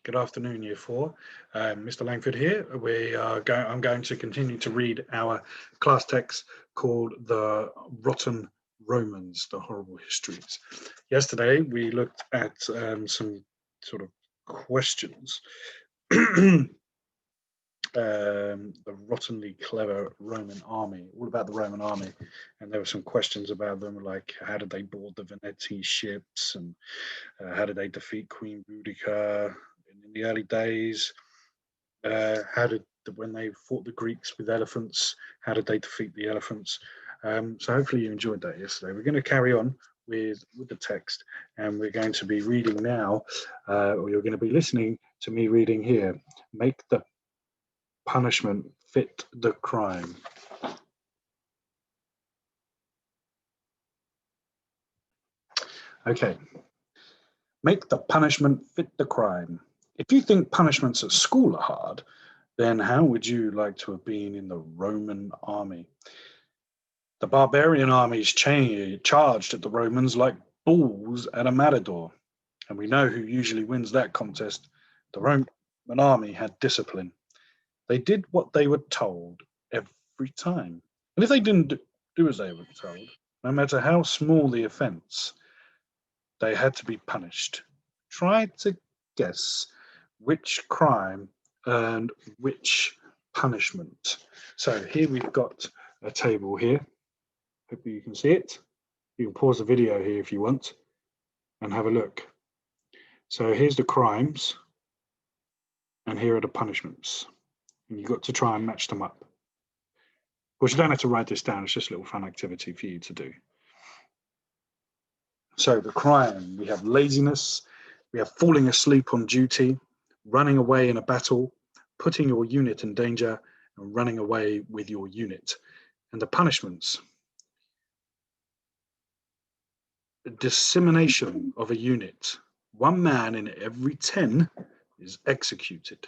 Good afternoon, Year 4. Mr. Langford here. I'm going to continue to read our class text called The Rotten Romans, The Horrible Histories. Yesterday, we looked at some sort of questions. The rottenly clever Roman army, all about the Roman army. And there were some questions about them, like how did they board the Veneti ships, and how did they defeat Queen Boudica in the early days? When they fought the Greeks with elephants, how did they defeat the elephants? So hopefully you enjoyed that yesterday. We're going to carry on with the text, and we're going to be reading now, or you're going to be listening to me reading here. Make the punishment fit the crime. Okay. Make the punishment fit the crime. If you think punishments at school are hard, then how would you like to have been in the Roman army? The barbarian armies charged at the Romans like bulls at a matador, and we know who usually wins that contest. The Roman army had discipline. They did what they were told every time. And if they didn't do as they were told, no matter how small the offense, they had to be punished. Try to guess which crime earned which punishment. So here we've got a table here. Hopefully you can see it. You can pause the video here if you want and have a look. So here's the crimes and here are the punishments. And you've got to try and match them up. Of course, you don't have to write this down. It's just a little fun activity for you to do. So the crime, we have laziness, we have falling asleep on duty, running away in a battle, putting your unit in danger, and running away with your unit. And the punishments, the dissemination of a unit. 1 man in every 10 is executed.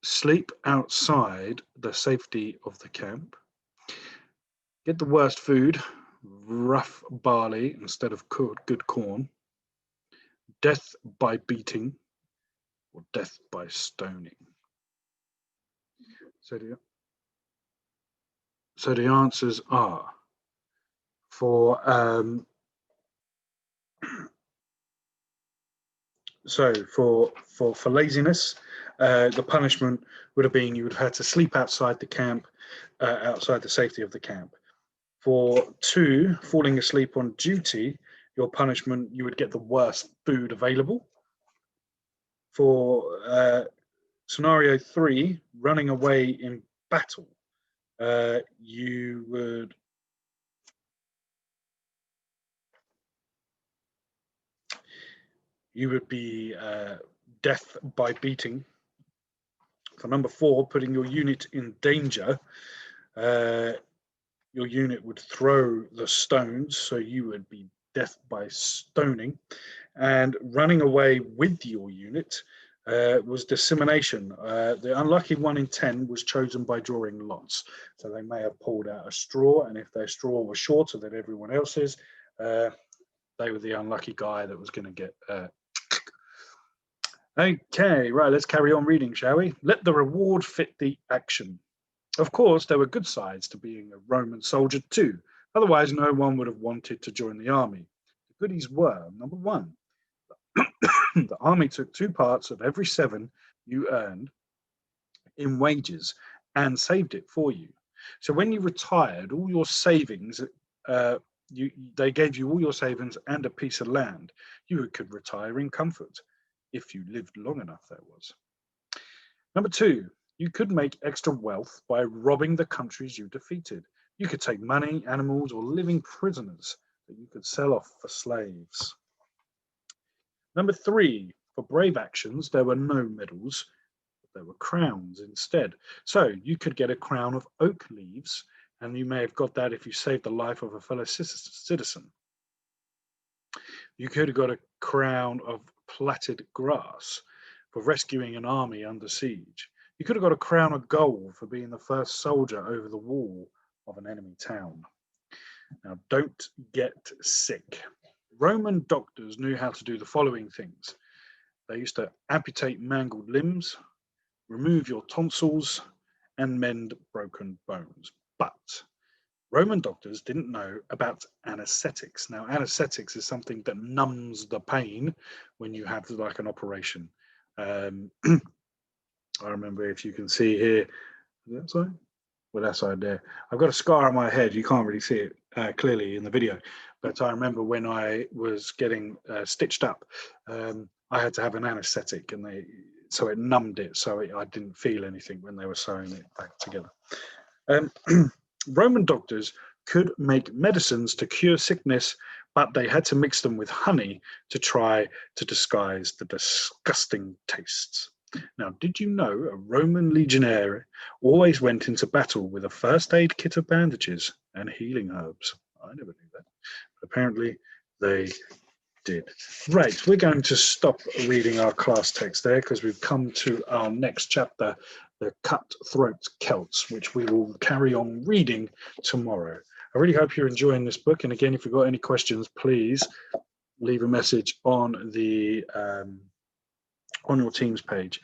Sleep outside the safety of the camp. Get the worst food, rough barley instead of good corn. Death by beating or death by stoning. So the answers are for laziness, the punishment would have been you would have had to sleep outside the camp, outside the safety of the camp. For 2, falling asleep on duty, your punishment, you would get the worst food available. For scenario 3, running away in battle, you would be death by beating. For number 4, putting your unit in danger, your unit would throw the stones, so you would be death by stoning. And running away with your unit was dissemination. The unlucky 1 in 10 was chosen by drawing lots. So they may have pulled out a straw, and if their straw was shorter than everyone else's, they were the unlucky guy that was going to get. Okay, right, let's carry on reading, shall we? Let the reward fit the action. Of course, there were good sides to being a Roman soldier too. Otherwise, no one would have wanted to join the army. The goodies were, number 1, the army took 2 parts of every 7 you earned in wages and saved it for you. So when you retired, all your savings, they gave you all your savings and a piece of land. You could retire in comfort, if you lived long enough, that was. Number 2, you could make extra wealth by robbing the countries you defeated. You could take money, animals, or living prisoners that you could sell off for slaves. Number 3, for brave actions, there were no medals, but there were crowns instead. So you could get a crown of oak leaves, and you may have got that if you saved the life of a fellow citizen. You could have got a crown of plaited grass for rescuing an army under siege. You could have got a crown of gold for being the first soldier over the wall of an enemy town. Now, don't get sick. Roman doctors knew how to do the following things. They used to amputate mangled limbs, remove your tonsils, and mend broken bones. But Roman doctors didn't know about anesthetics. Now, anesthetics is something that numbs the pain when you have like an operation. I remember, if you can see here, is that side? Well, that side there. I've got a scar on my head. You can't really see it clearly in the video, but I remember when I was getting stitched up, I had to have an anesthetic, and so it numbed it, so I didn't feel anything when they were sewing it back together. Roman doctors could make medicines to cure sickness, but they had to mix them with honey to try to disguise the disgusting tastes. Now, did you know a Roman legionnaire always went into battle with a first aid kit of bandages and healing herbs? I never knew that, but apparently they did. Right, we're going to stop reading our class text there because we've come to our next chapter, the Cutthroat Celts, which we will carry on reading tomorrow. I really hope you're enjoying this book. And again, if you've got any questions, please leave a message on the on your Teams page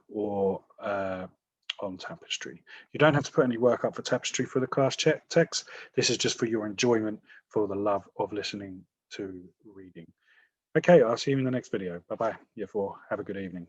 or on Tapestry. You don't have to put any work up for Tapestry for the class text. This is just for your enjoyment, for the love of listening to reading. Okay, I'll see you in the next video. Bye-bye. Year 4, have a good evening.